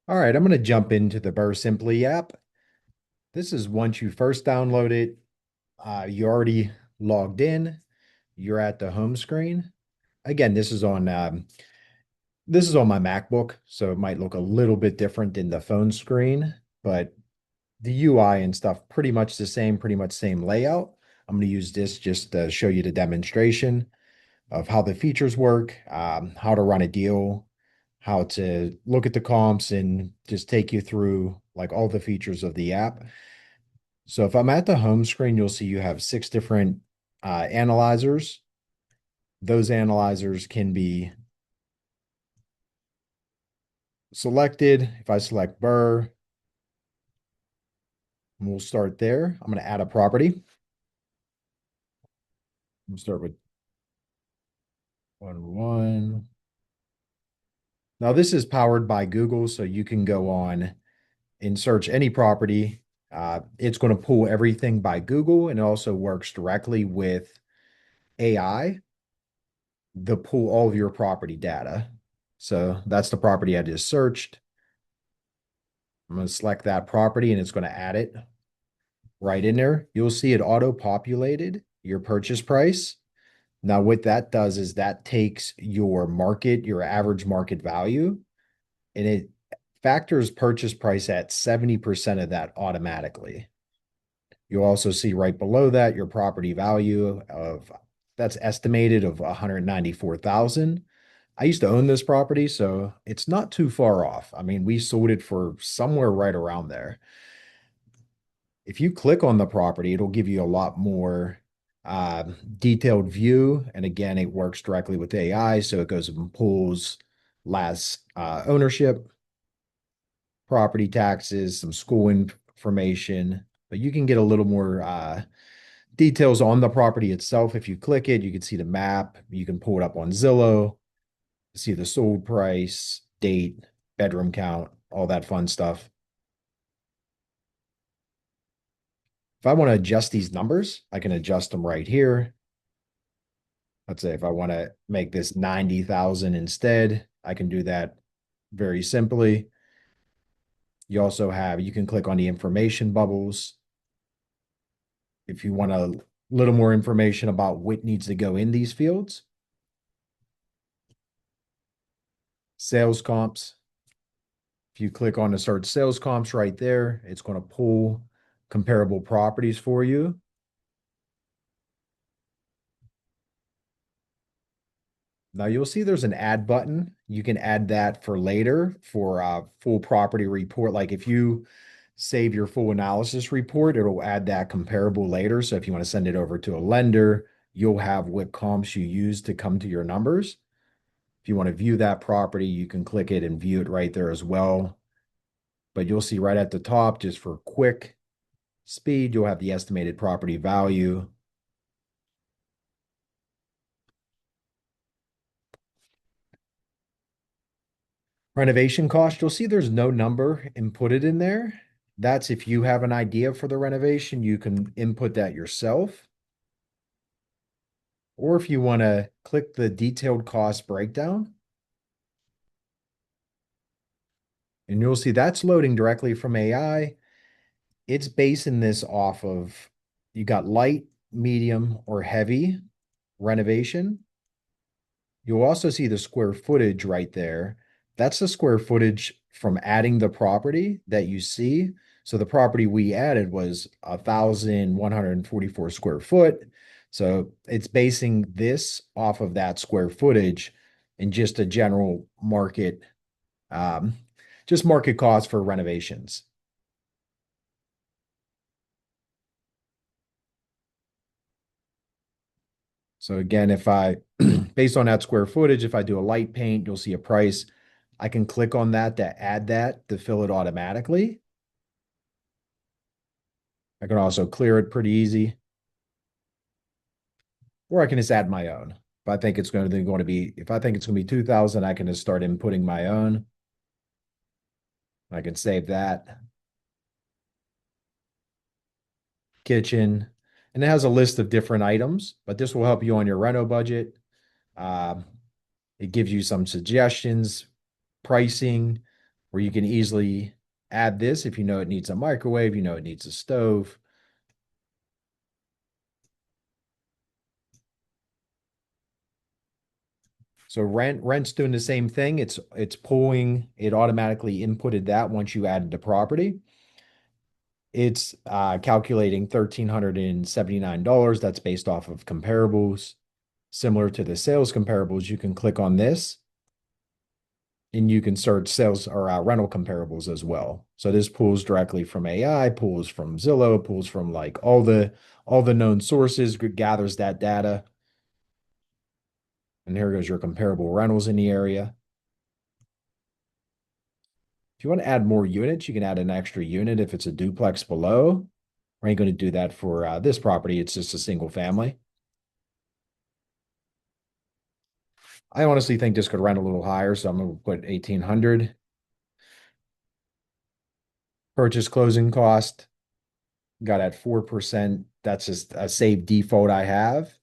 All right, I'm going to jump into the BrrrrSimply app. This is once you first download it, you already logged in, you're at the home screen. Again, this is on my MacBook, so it might look a little bit different than the phone screen, but the UI and stuff pretty much the same, pretty much same layout. I'm going to use this just to show you the demonstration of how the features work, how to run a deal, how to look at the comps, and just take you through like all the features of the app. So if I'm at the home screen, you'll see you have six different analyzers. Those analyzers can be selected. If I select Burr, we'll start there. I'm going to add a property. We'll start with 1-1. Now this is powered by Google, so you can go on and search any property. It's going to pull everything by Google, and it also works directly with AI to pull all of your property data. So that's the property I just searched. I'm going to select that property and it's going to add it right in there. You'll see it auto-populated your purchase price. Now, what that does is that takes your market, your average market value, and it factors purchase price at 70% of that automatically. You'll also see right below that your property value of that's estimated of 194,000. I used to own this property, so it's not too far off. I mean, we sold it for somewhere right around there. If you click on the property, it'll give you a lot more detailed view. And again, it works directly with AI, so it goes and pulls last ownership, property taxes, some school information, but you can get a little more details on the property itself. If you click it, you can see the map. You can pull it up on Zillow, see the sold price, date, bedroom count, all that fun stuff. If I want to adjust these numbers, I can adjust them right here. Let's say if I want to make this 90,000 instead, I can do that very simply. You can click on the information bubbles. If you want a little more information about what needs to go in these fields, sales comps. If you click on the search sales comps right there, it's going to pull comparable properties for you. Now you'll see there's an add button. You can add that for later for a full property report. Like if you save your full analysis report, it'll add that comparable later. So if you want to send it over to a lender, you'll have what comps you use to come to your numbers. If you want to view that property, you can click it and view it right there as well. But you'll see right at the top, just for quick speed, you'll have the estimated property value. Renovation cost, you'll see there's no number inputted in there. That's if you have an idea for the renovation, you can input that yourself. Or if you want to click the detailed cost breakdown, and you'll see that's loading directly from AI. It's basing this off of you got light, medium, or heavy renovation. You'll also see the square footage right there. That's the square footage from adding the property that you see. So the property we added was 1,144 square foot. So it's basing this off of that square footage and just a general market, um, just market cost for renovations. So again, if I, based on that square footage, if I do a light paint, you'll see a price. I can click on that to add that to fill it automatically. I can also clear it pretty easy, or I can just add my own. If I think it's going to be 2,000, I can just start inputting my own. I can save that. Kitchen, and it has a list of different items, but this will help you on your reno budget. Um, it gives you some suggestions, pricing. where you can easily add this if you know it needs a microwave, you know it needs a stove. So rent's doing the same thing. It's pulling, it automatically inputted that once you added the property. It's calculating $1,379. That's based off of comparables. Similar to the sales comparables, you can click on this and you can search sales or rental comparables as well. So this pulls directly from AI, pulls from Zillow, pulls from like all the known sources, gathers that data. And here goes your comparable rentals in the area. If you want to add more units, you can add an extra unit if it's a duplex below. We ain't going to do that for this property. It's just a single family. I honestly think this could rent a little higher, so I'm going to put 1,800. Purchase closing cost got at 4%. That's just a saved default I have.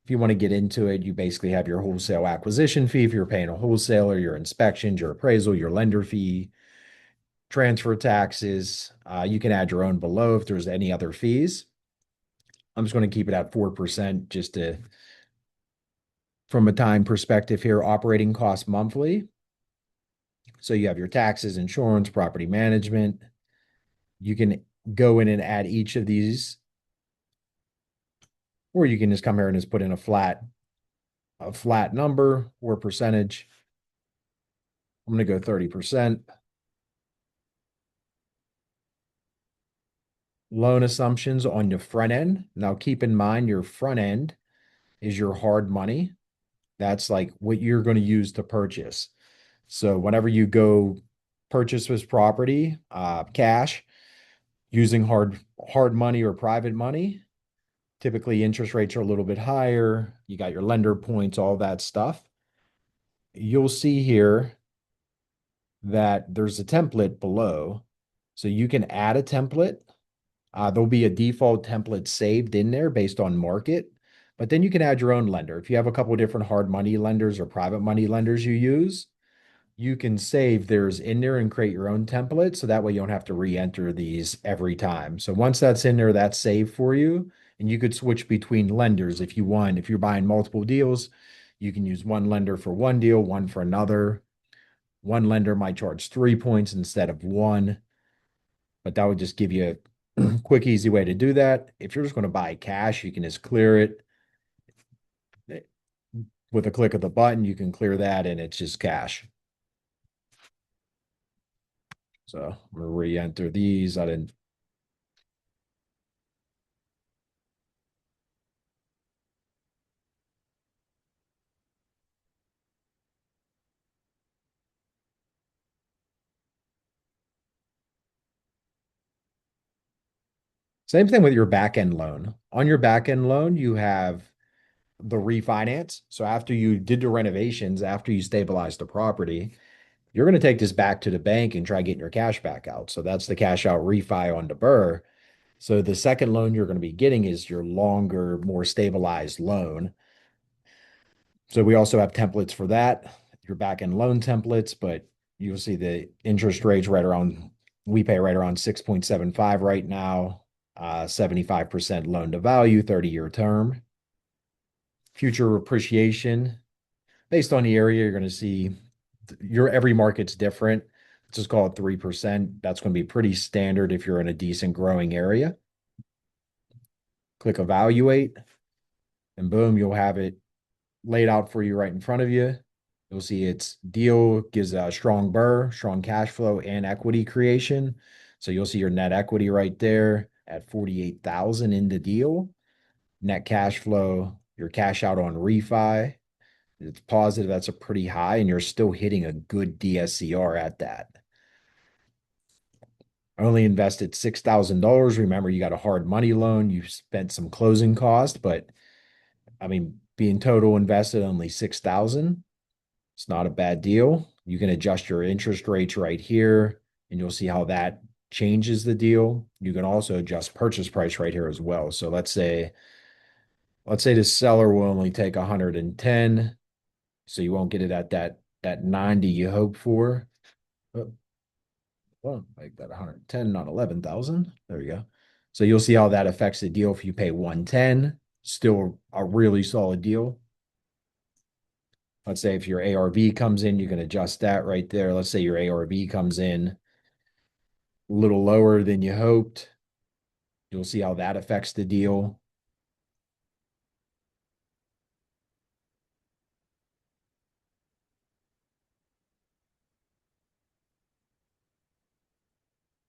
If you want to get into it, you basically have your wholesale acquisition fee if you're paying a wholesaler, your inspections, your appraisal, your lender fee, transfer taxes. You can add your own below if there's any other fees. I'm just going to keep it at 4% just to, from a time perspective here, operating costs monthly. So you have your taxes, insurance, property management. You can go in and add each of these, or you can just come here and just put in a flat number or percentage. I'm going to go 30%. Loan assumptions on your front end. Now keep in mind your front end is your hard money. That's like what you're going to use to purchase. So whenever you go purchase this property, cash, using hard money or private money, typically interest rates are a little bit higher. You got your lender points, all that stuff. You'll see here that there's a template below. So you can add a template. There'll be a default template saved in there based on market, but then you can add your own lender. If you have a couple of different hard money lenders or private money lenders you use, you can save theirs in there and create your own template. So that way you don't have to re-enter these every time. So once that's in there, that's saved for you. And you could switch between lenders if you want. If you're buying multiple deals, you can use one lender for one deal, one for another. One lender might charge 3 points instead of one, but that would just give you a quick, easy way to do that. If you're just going to buy cash, you can just clear it with a click of the button. You can clear that and it's just cash. So I'm going to re-enter these. I didn't. Same thing with your back end loan. On your back end loan, you have the refinance. So after you did the renovations, after you stabilized the property, you're going to take this back to the bank and try getting your cash back out. So that's the cash out refi on the BRRRR. So the second loan you're going to be getting is your longer, more stabilized loan. So we also have templates for that, your back end loan templates, but you'll see the interest rates right around, we pay right around 6.75 right now, 75% loan to value, 30-year term. Future appreciation, based on the area, you're going to see your every market's different. Let's just call it 3%. That's going to be pretty standard if you're in a decent growing area. Click evaluate, and boom, you'll have it laid out for you right in front of you. You'll see its deal gives a strong BRRRR, strong cash flow, and equity creation. So you'll see your net equity right there at 48,000 in the deal. Net cash flow, your cash out on refi, it's positive. That's a pretty high, and you're still hitting a good DSCR at that. I only invested $6,000. Remember, you got a hard money loan. You spent some closing cost, but I mean, being total invested only 6,000, it's not a bad deal. You can adjust your interest rates right here, and you'll see how that changes the deal. You can also adjust purchase price right here as well. So let's say the seller will only take 110, so you won't get it at that 90 you hope for. Well, make that 110, not 11,000. There you go. So you'll see how that affects the deal if you pay 110, still a really solid deal. Let's say if your ARV comes in, you can adjust that right there. Let's say your ARV comes in a little lower than you hoped. You'll see how that affects the deal.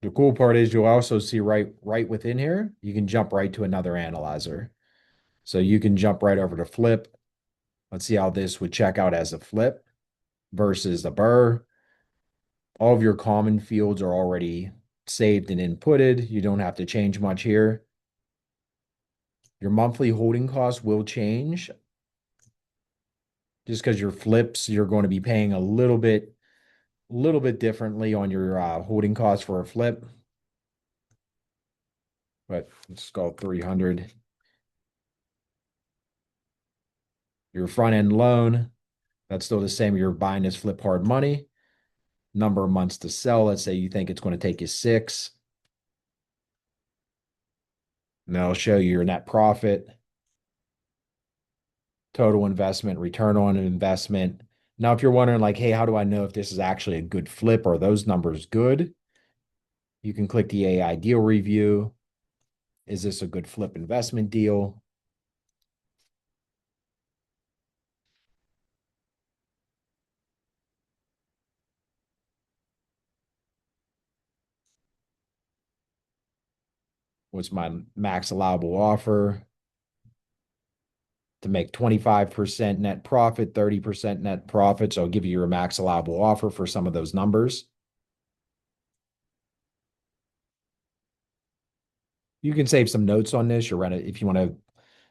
The cool part is you'll also see right within here, you can jump right to another analyzer. So you can jump right over to flip. Let's see how this would check out as a flip versus a BRRRR. All of your common fields are already saved and inputted. You don't have to change much here. Your monthly holding costs will change just because your flips, you're going to be paying a little bit differently on your holding costs for a flip. But let's go 300. Your front end loan, that's still the same. You're buying this flip hard money. Number of months to sell. Let's say you think it's going to take you 6. And that'll show you your net profit, total investment, return on investment. Now, if you're wondering, like, hey, how do I know if this is actually a good flip? Are those numbers good? You can click the AI deal review. Is this a good flip investment deal? What's my max allowable offer? To make 25% net profit, 30% net profit. So I'll give you your max allowable offer for some of those numbers. You can save some notes on this. If you want to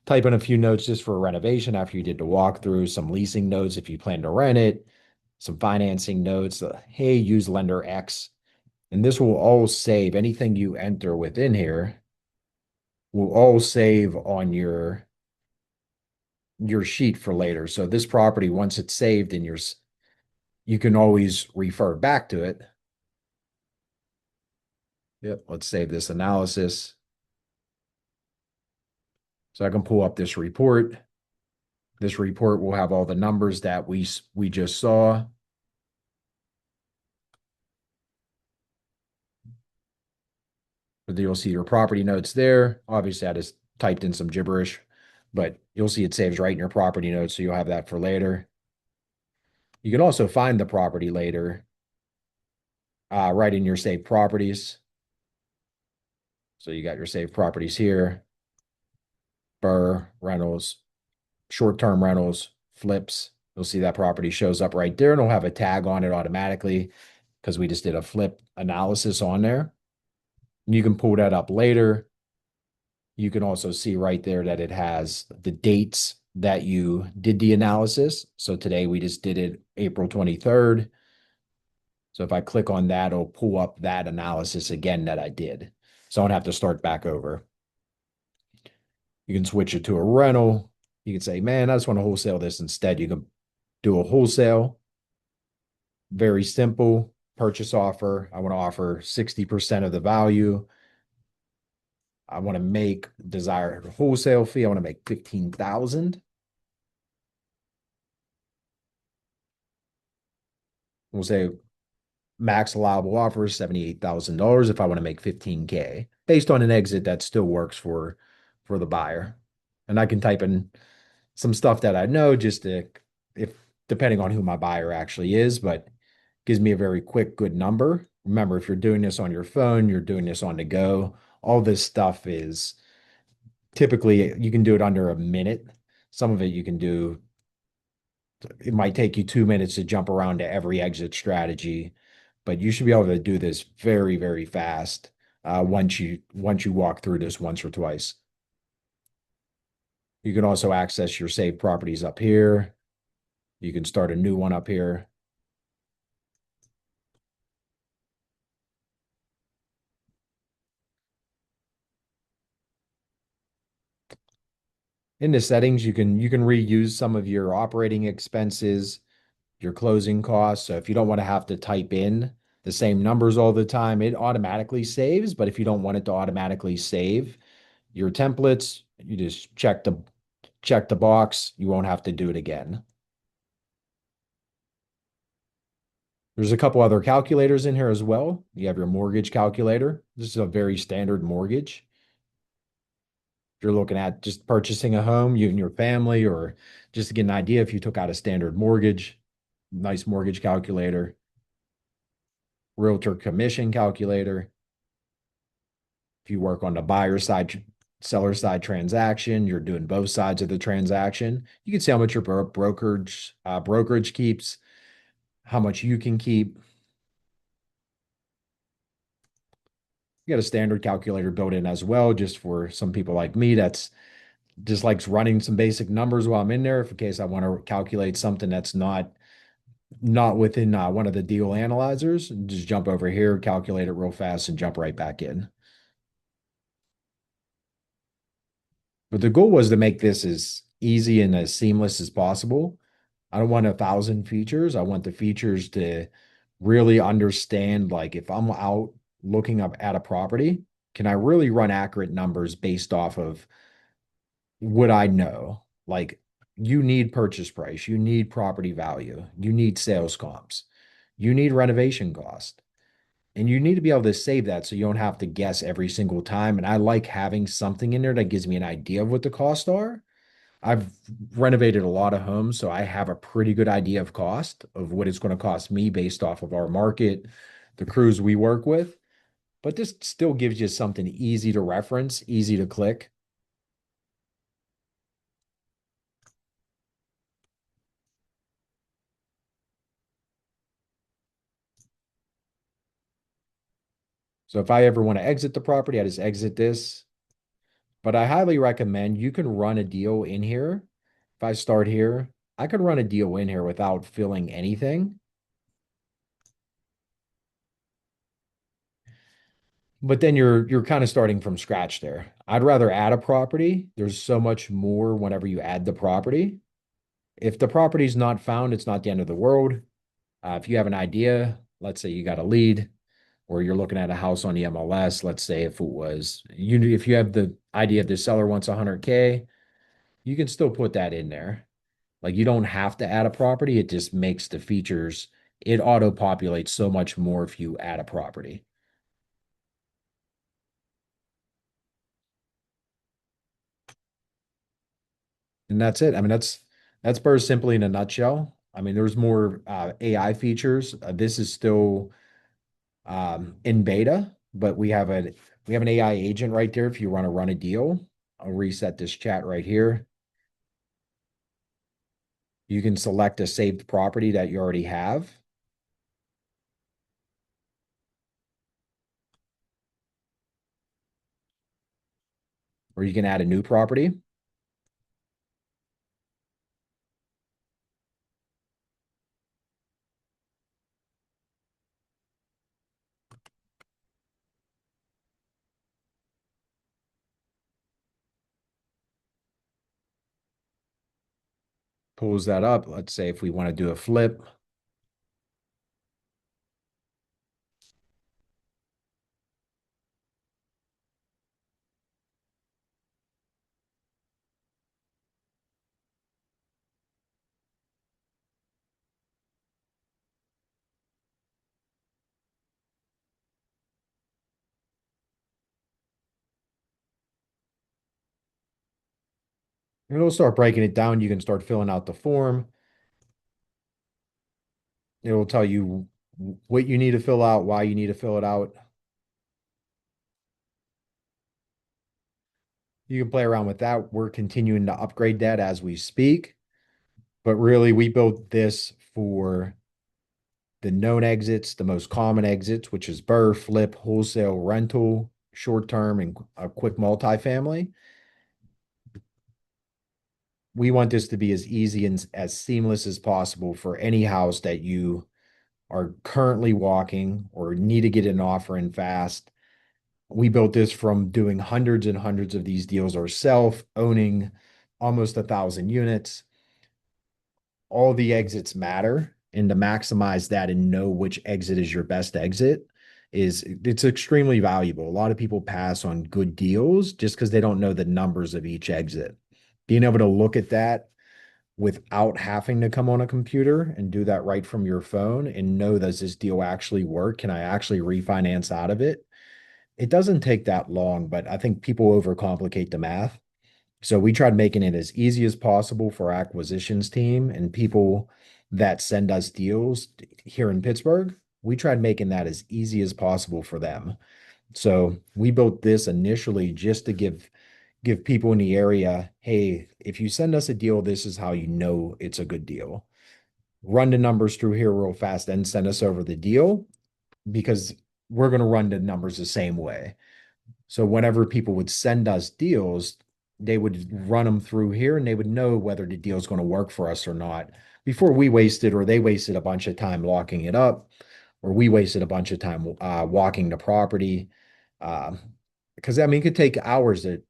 type in a few notes just for a renovation after you did the walkthrough, some leasing notes if you plan to rent it, some financing notes. Hey, use lender X. And this will all save anything you enter within here will all save on your sheet for later. So this property, once it's saved in yours, you can always refer back to it. Yep, let's save this analysis. So I can pull up this report. This report will have all the numbers that we just saw. But you'll see your property notes there. Obviously, I just typed in some gibberish, but you'll see it saves right in your property notes, so you'll have that for later. You can also find the property later, right in your saved properties. So you got your saved properties here, BRRRR, rentals, short-term rentals, flips. You'll see that property shows up right there, and it'll have a tag on it automatically because we just did a flip analysis on there. And you can pull that up later. You can also see right there that it has the dates that you did the analysis. So today we just did it April 23rd. So if I click on that, it'll pull up that analysis again that I did. So I don't have to start back over. You can switch it to a rental. You can say, man, I just want to wholesale this instead. You can do a wholesale. Very simple purchase offer. I want to offer 60% of the value. I want to make desired wholesale fee. I want to make 15,000. We'll say max allowable offer is $78,000 if I want to make 15K based on an exit that still works for the buyer. And I can type in some stuff that I know just to, if depending on who my buyer actually is, but gives me a very quick, good number. Remember, if you're doing this on your phone, you're doing this on the go, all this stuff is typically you can do it under a minute. Some of it you can do, it might take you 2 minutes to jump around to every exit strategy, but you should be able to do this very, very fast once you walk through this once or twice. You can also access your saved properties up here. You can start a new one up here. In the settings, you can reuse some of your operating expenses, your closing costs. So if you don't want to have to type in the same numbers all the time, it automatically saves. But if you don't want it to automatically save your templates, you just check the box. You won't have to do it again. There's a couple other calculators in here as well. You have your mortgage calculator. This is a very standard mortgage. If you're looking at just purchasing a home, you and your family, or just to get an idea, if you took out a standard mortgage, nice mortgage calculator, realtor commission calculator. If you work on the buyer side, seller side transaction, you're doing both sides of the transaction. You can see how much your brokerage keeps, how much you can keep. You got a standard calculator built in as well, just for some people like me that's just likes running some basic numbers while I'm in there, if in case I want to calculate something that's not within one of the deal analyzers. Just jump over here, calculate it real fast, and jump right back in. But the goal was to make this as easy and as seamless as possible. I don't want 1,000 features. I want the features to really understand, like if I'm out looking up at a property, can I really run accurate numbers based off of what I know? Like you need purchase price, you need property value, you need sales comps, you need renovation cost. And you need to be able to save that so you don't have to guess every single time. And I like having something in there that gives me an idea of what the costs are. I've renovated a lot of homes, so I have a pretty good idea of cost of what it's going to cost me based off of our market, the crews we work with. But this still gives you something easy to reference, easy to click. So if I ever want to exit the property, I just exit this. But I highly recommend you can run a deal in here. If I start here, I could run a deal in here without filling anything. But then you're kind of starting from scratch there. I'd rather add a property. There's so much more whenever you add the property. If the property's not found, it's not the end of the world. If you have an idea, let's say you got a lead or you're looking at a house on the MLS, let's say if you have the idea the seller wants 100K, you can still put that in there. Like you don't have to add a property. It just makes the features, it auto populates so much more if you add a property. And that's it. I mean, that's BrrrrSimply in a nutshell. I mean, there's more AI features. This is still in beta, but we have an AI agent right there if you want to run a deal. I'll reset this chat right here. You can select a saved property that you already have, or you can add a new property. Pulls that up. Let's say if we want to do a flip, and it'll start breaking it down. You can start filling out the form. It will tell you what you need to fill out, why you need to fill it out. You can play around with that. We're continuing to upgrade that as we speak. But really, we built this for the known exits, the most common exits, which is BRRRR, flip, wholesale, rental, short term, and a quick multifamily. We want this to be as easy and as seamless as possible for any house that you are currently walking or need to get an offer in fast. We built this from doing hundreds and hundreds of these deals ourselves, owning almost 1,000 units. All the exits matter. and to maximize that and know which exit is your best exit it's extremely valuable. A lot of people pass on good deals just because they don't know the numbers of each exit. Being able to look at that without having to come on a computer and do that right from your phone and know, does this deal actually work? Can I actually refinance out of it? It doesn't take that long, but I think people overcomplicate the math. So we tried making it as easy as possible for our acquisitions team and people that send us deals here in Pittsburgh. We tried making that as easy as possible for them. So we built this initially just to give people in the area, hey, if you send us a deal, this is how you know it's a good deal. Run the numbers through here real fast, then send us over the deal because we're going to run the numbers the same way. So whenever people would send us deals, they would run them through here and they would know whether the deal is going to work for us or not before we wasted or they wasted a bunch of time locking it up or we wasted a bunch of time walking the property. Um, because I mean, it could take hours to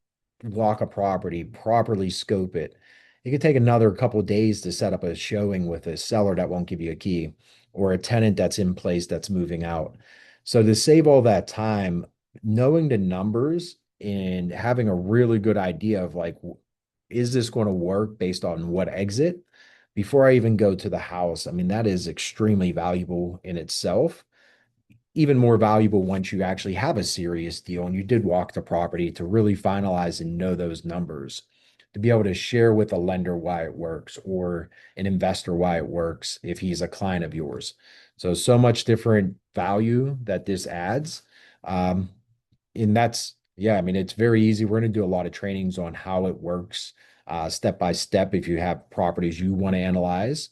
walk a property, properly scope it. It could take another couple of days to set up a showing with a seller that won't give you a key or a tenant that's in place that's moving out. So to save all that time, knowing the numbers and having a really good idea of like, is this going to work based on what exit before I even go to the house? I mean, that is extremely valuable in itself. Even more valuable once you actually have a serious deal and you did walk the property to really finalize and know those numbers, to be able to share with a lender why it works or an investor why it works if he's a client of yours. So much different value that this adds. Um, and that's, yeah, I mean, it's very easy. We're going to do a lot of trainings on how it works step by step. If you have properties you want to analyze,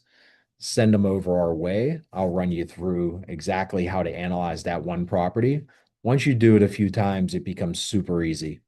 send them over our way. I'll run you through exactly how to analyze that one property. Once you do it a few times, it becomes super easy.